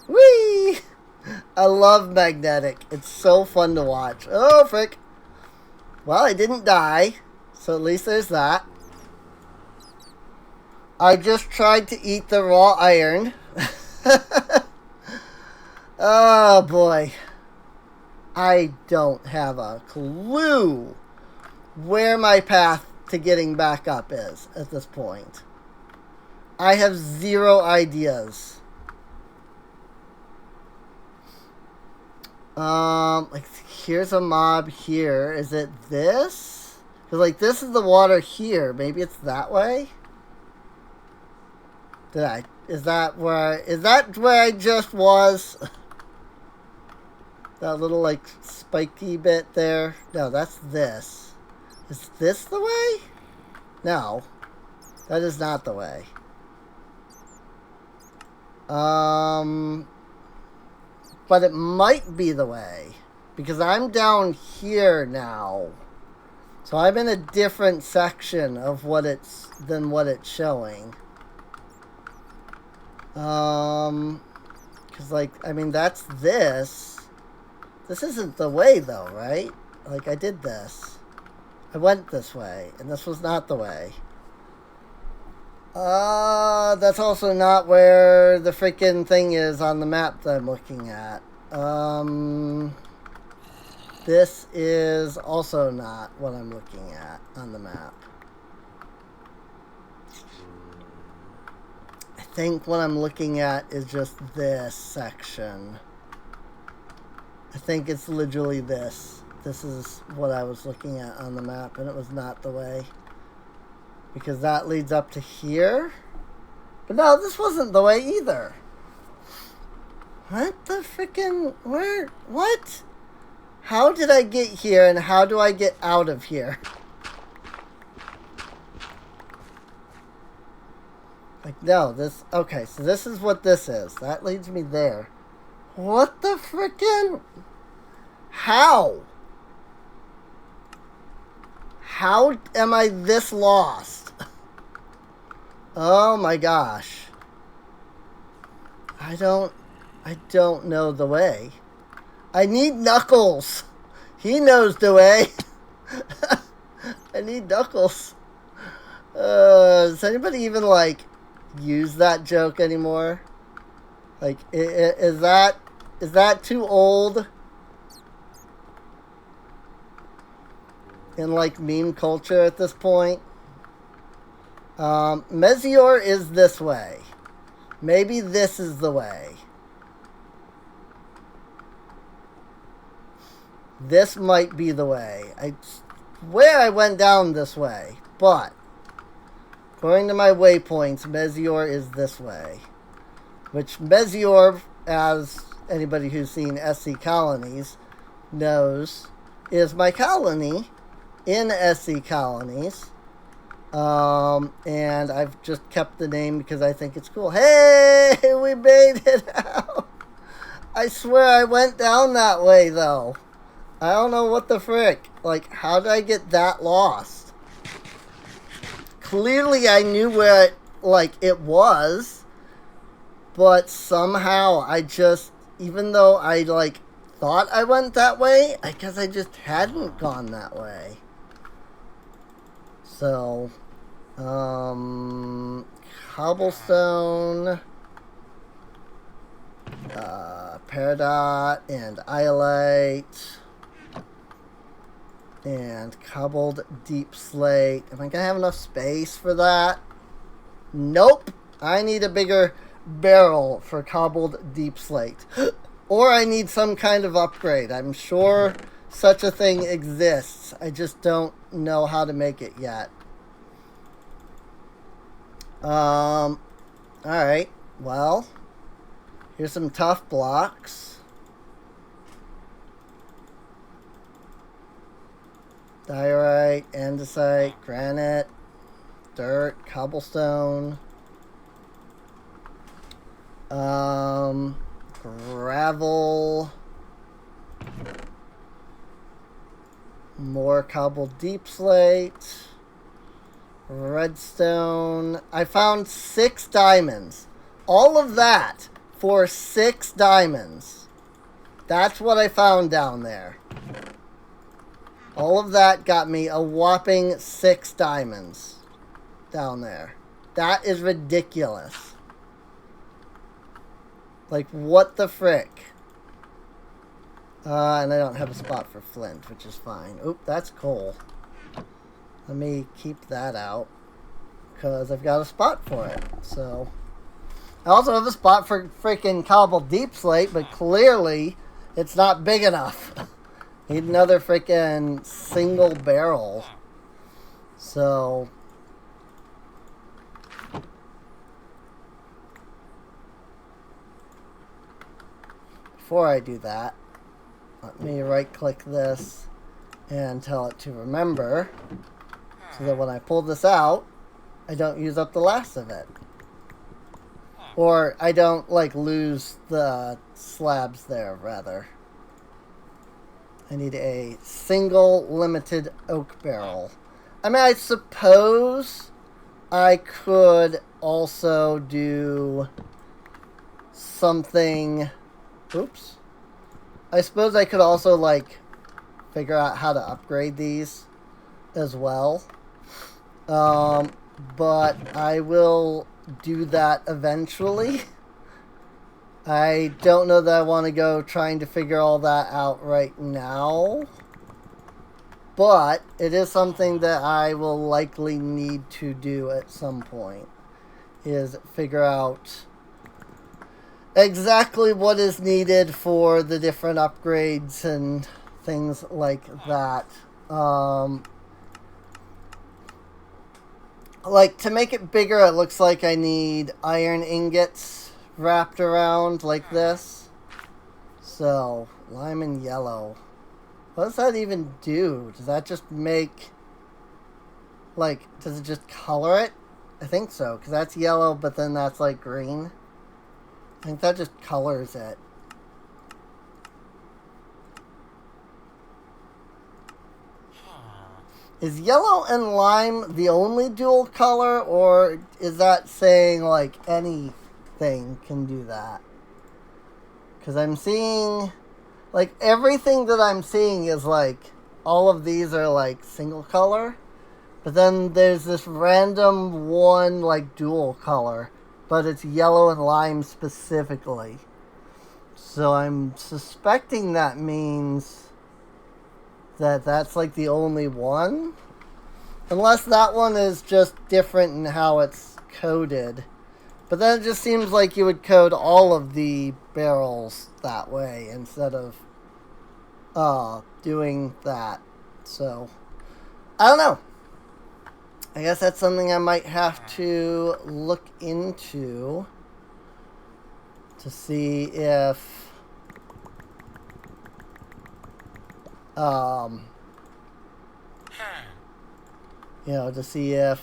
Whee! I love magnetic. It's so fun to watch. Oh, frick. Well, I didn't die, so at least there's that. I just tried to eat the raw iron. Oh, boy. I don't have a clue where my path to getting back up is at this point. I have zero ideas. Like, here's a mob here. Is it this? Because, like, this is the water here. Maybe it's that way? Is that where I just was? That little, like, spiky bit there? No, that's this. Is this the way? No. That is not the way. But it might be the way. Because I'm down here now. So I'm in a different section of what it's than what it's showing. Because, like, I mean, that's this. This isn't the way, though, right? Like, I did this. I went this way, and this was not the way. That's also not where the freaking thing is on the map that I'm looking at. This is also not what I'm looking at on the map. I think what I'm looking at is just this section. I think it's literally this. This is what I was looking at on the map, and it was not the way. Because that leads up to here. But no, this wasn't the way either. What the frickin'... Where... What? How did I get here, and how do I get out of here? Like, no, this... Okay, so this is what this is. That leads me there. What the frickin'... How? How am I this lost? Oh my gosh. I don't know the way. I need Knuckles. He knows the way. I need Knuckles. Does anybody even, like, use that joke anymore? Like, is that too old? In, like, meme culture at this point? Meteor is this way. Maybe this is the way. This might be the way. I swear I went down this way, but according to my waypoints, Meteor is this way. Which Meteor, as anybody who's seen SC Colonies knows, is my colony in SC Colonies. And I've just kept the name because I think it's cool. Hey, we made it out. I swear I went down that way, though. I don't know what the frick. Like, how did I get that lost? Clearly I knew where it was. But somehow I just, even though I, thought I went that way, I guess I just hadn't gone that way. So, cobblestone, peridot, and iolite, and cobbled deep slate. Am I gonna have enough space for that? Nope. I need a bigger barrel for cobbled deep slate. Or I need some kind of upgrade. I'm sure such a thing exists. I just don't know how to make it yet. Alright. Well, here's some tough blocks. Diorite, andesite, granite, dirt, cobblestone. Gravel. More cobbled deep slate. Redstone. I found 6 diamonds. All of that for 6 diamonds. That's what I found down there. All of that got me a whopping 6 diamonds down there. That is ridiculous. Like, what the frick? And I don't have a spot for flint, which is fine. Oop, that's coal. Let me keep that out, because I've got a spot for it. So, I also have a spot for freaking cobbled deep slate, but clearly it's not big enough. Need another freaking single barrel. So, before I do that, let me right-click this and tell it to remember, so that when I pull this out, I don't use up the last of it. Or I don't, lose the slabs there, rather. I need a single limited oak barrel. I mean, I suppose I could also do something... Oops. I suppose I could also, figure out how to upgrade these as well. But I will do that eventually. I don't know that I want to go trying to figure all that out right now. But it is something that I will likely need to do at some point. Is figure out exactly what is needed for the different upgrades and things like that. Like, to make it bigger, it looks like I need iron ingots wrapped around like this. So, lime and yellow. What does that even do? Does that just make... Like, does it just color it? I think so, because that's yellow, but then that's like green. I think that just colors it. Is yellow and lime the only dual color, or is that saying like anything can do that? Because I'm seeing, like, everything that I'm seeing is like, all of these are like single color, but then there's this random one like dual color, but it's yellow and lime specifically. So I'm suspecting that means that that's like the only one, unless that one is just different in how it's coded. But then it just seems like you would code all of the barrels that way instead of doing that. So I don't know, I guess that's something I might have to look into to see if to see if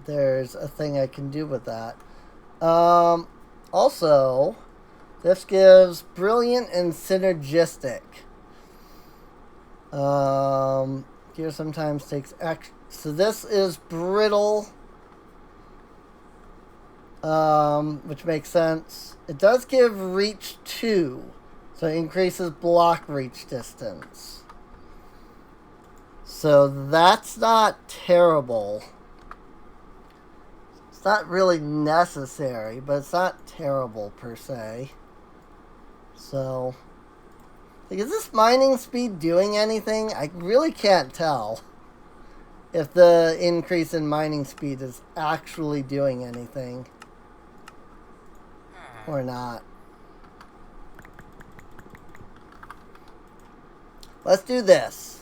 there's a thing I can do with that. Also, this gives brilliant and synergistic. Gear sometimes takes X. So this is brittle, which makes sense. It does give reach 2, so it increases block reach distance. So that's not terrible. It's not really necessary, but it's not terrible per se. So, like, is this mining speed doing anything? I really can't tell if the increase in mining speed is actually doing anything or not. Let's do this.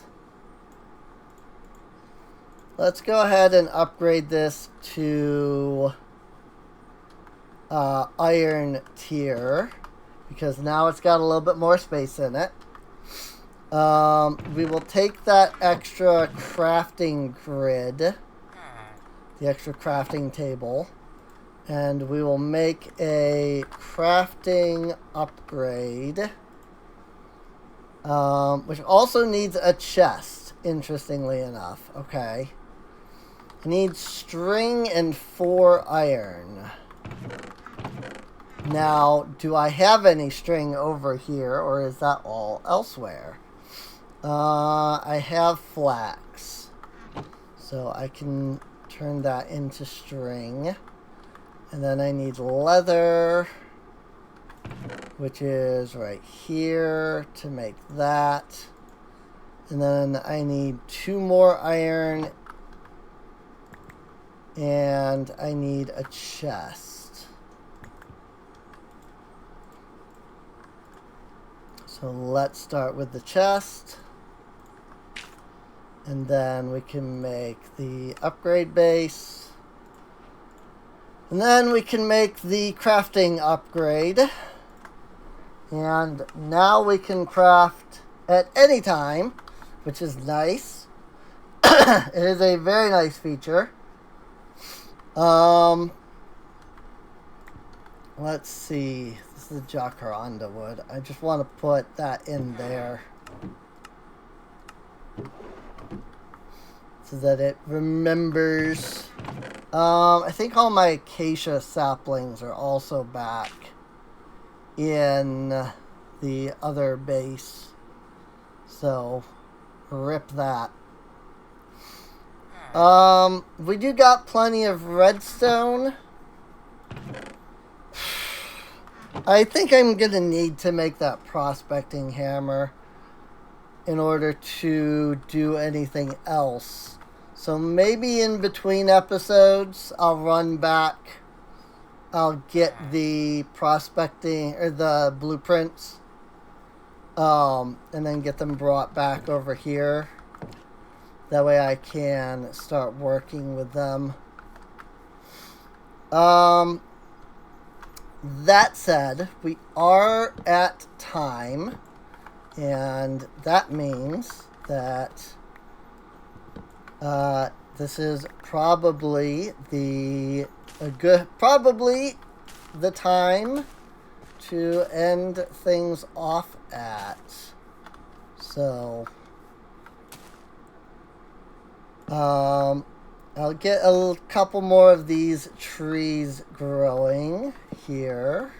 Let's go ahead and upgrade this to iron tier, because now it's got a little bit more space in it. We will take that extra crafting grid, the extra crafting table, and we will make a crafting upgrade, which also needs a chest, interestingly enough. Okay. I need string and 4 iron. Now, do I have any string over here, or is that all elsewhere? I have flax, so I can turn that into string. And then I need leather, which is right here, to make that. And then I need 2 more iron, and I need a chest. So let's start with the chest, and then we can make the upgrade base, and then we can make the crafting upgrade. And now we can craft at any time, which is nice. It is a very nice feature. Let's see. This is jacaranda wood. I just want to put that in there so that it remembers. I think all my acacia saplings are also back in the other base, so rip that. We do got plenty of redstone. I think I'm gonna need to make that prospecting hammer in order to do anything else. So maybe in between episodes, I'll run back I'll get the prospecting or the blueprints, and then get them brought back over here. That way I can start working with them. That said, we are at time, and that means that this is probably the time to end things off at. So, I'll get a couple more of these trees growing here.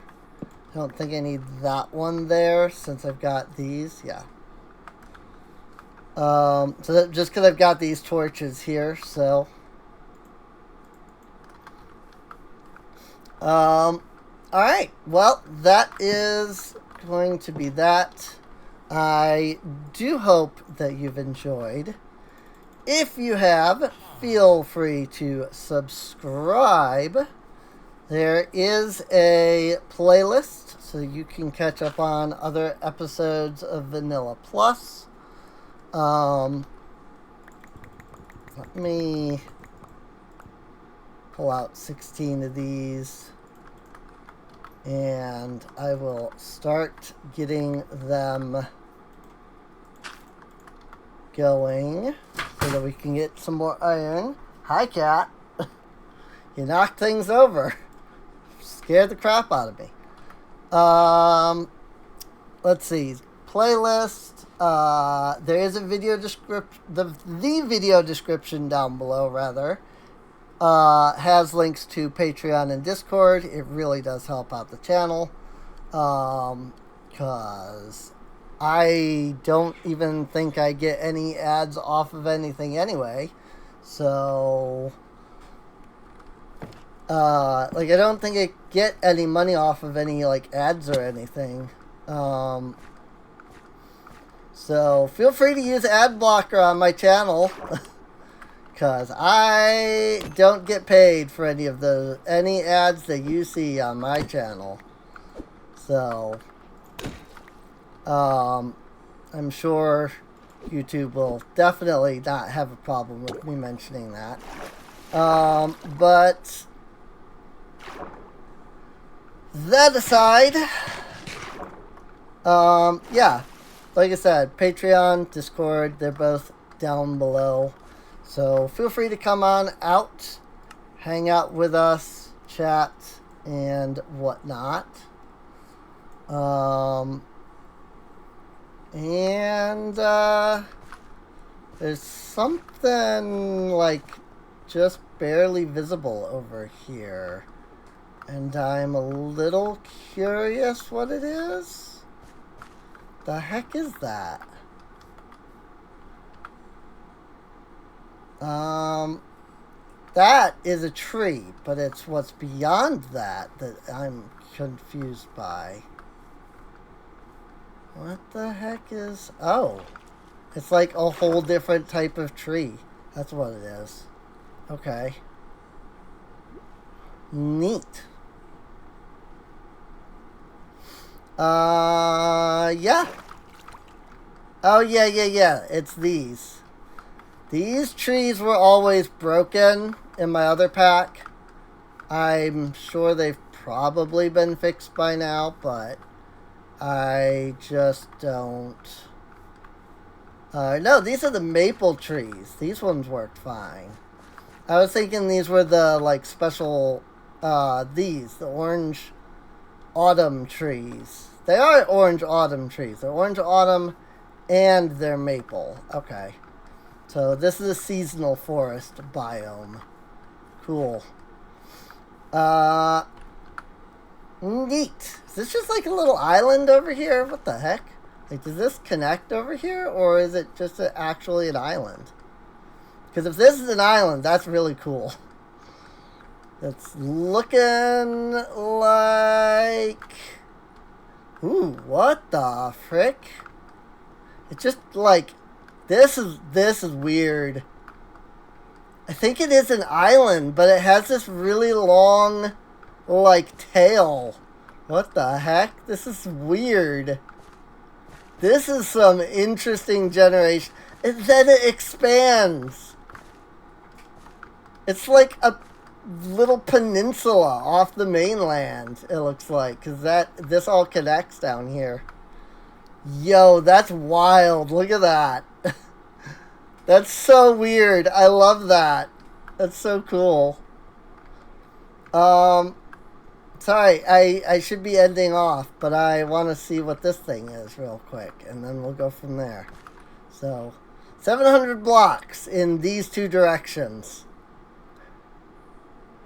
I don't think I need that one there since I've got these. Yeah. So just because I've got these torches here, so. Alright, well, that is going to be that. I do hope that you've enjoyed. If you have, feel free to subscribe. There is a playlist so you can catch up on other episodes of Vanilla Plus. Let me pull out 16 of these, and I will start getting them going so that we can get some more iron. Hi, cat. You knocked things over. Scared the crap out of me. Let's see. Playlist. There is a video description. The video description down below, rather, has links to Patreon and Discord. It really does help out the channel. Because I don't even think I get any ads off of anything anyway. So, like, I don't think I get any money off of any, like, ads or anything. So, feel free to use ad blocker on my channel. Because I don't get paid for any ads that you see on my channel. So, I'm sure YouTube will definitely not have a problem with me mentioning that. But that aside, yeah, like I said, Patreon, Discord, they're both down below. So feel free to come on out, hang out with us, chat, and whatnot. And there's something like just barely visible over here. And I'm a little curious what it is. The heck is that? That is a tree, but it's what's beyond that I'm confused by. What the heck is... Oh. It's like a whole different type of tree. That's what it is. Okay. Neat. Yeah. Oh, yeah. It's these. These trees were always broken in my other pack. I'm sure they've probably been fixed by now, but I just don't... no, these are the maple trees. These ones worked fine. I was thinking these were the, like, special, the orange autumn trees. They are orange autumn trees. They're orange autumn and they're maple. Okay. So this is a seasonal forest biome. Cool. Neat. Is this just like a little island over here? What the heck? Like, does this connect over here, or is it just actually an island? Because if this is an island, that's really cool. It's looking like... Ooh, what the frick? It's just like... This is weird. I think it is an island, but it has this really long like tail. What the heck? This is weird. This is some interesting generation. And then it expands. It's like a little peninsula off the mainland, it looks like. Because this all connects down here. Yo, that's wild. Look at that. That's so weird. I love that. That's so cool. Sorry, I should be ending off, but I want to see what this thing is real quick, and then we'll go from there. So, 700 blocks in these two directions.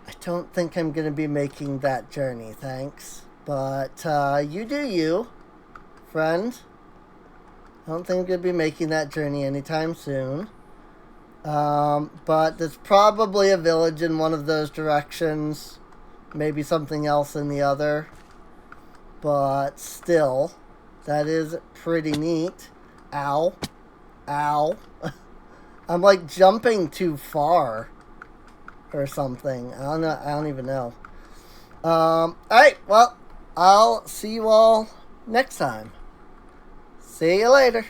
I don't think I'm going to be making that journey, thanks. But, you do you, friend. I don't think I'm going to be making that journey anytime soon. But there's probably a village in one of those directions. Maybe something else in the other. But still, that is pretty neat. Ow. Ow. I'm like jumping too far. Or something. I don't know. I don't even know. Alright, well, I'll see you all next time. See you later.